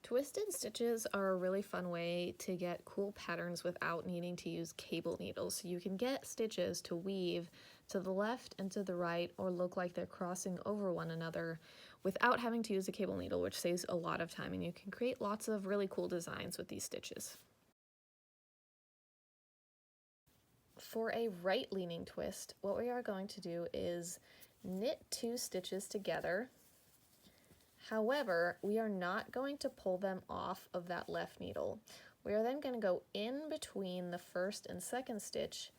Twisted stitches are a really fun way to get cool patterns without needing to use cable needles. So you can get stitches to weave to the left and to the right or look like they're crossing over one another without having to use a cable needle, which saves a lot of time, and you can create lots of really cool designs with these stitches. For a right-leaning twist, what we are going to do is knit 2 stitches together. However, we are not going to pull them off of that left needle. We are then going to go in between the first and second stitch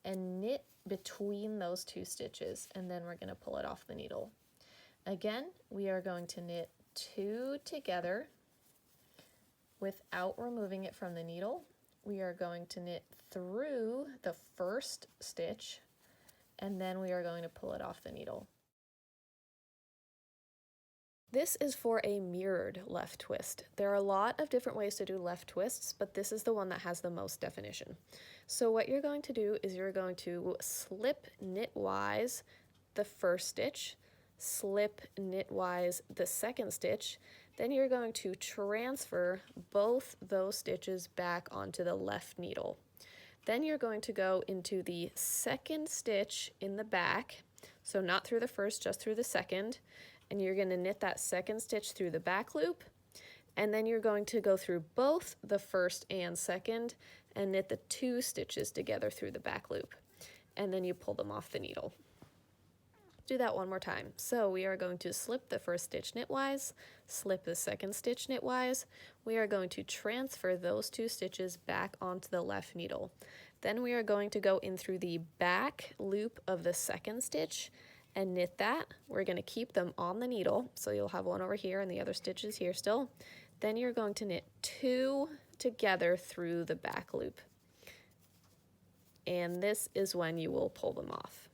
and knit between those 2 stitches, and then we're going to pull it off the needle. Again, we are going to knit 2 together without removing it from the needle. We are going to knit through the first stitch, and then we are going to pull it off the needle. This is for a mirrored left twist. There are a lot of different ways to do left twists, but this is the one that has the most definition. So what you're going to do is you're going to slip knitwise the first stitch, slip knitwise the second stitch, then you're going to transfer both those stitches back onto the left needle. Then you're going to go into the second stitch in the back, so not through the first, just through the second, and you're going to knit that second stitch through the back loop, and then you're going to go through both the first and second and knit the 2 stitches together through the back loop, and then you pull them off the needle. Do that one more time. So we are going to slip the first stitch knitwise, slip the second stitch knitwise. We are going to transfer those 2 stitches back onto the left needle. Then we are going to go in through the back loop of the second stitch and knit that. We're going to keep them on the needle, so you'll have one over here and the other stitches here still. Then you're going to knit 2 together through the back loop. And this is when you will pull them off.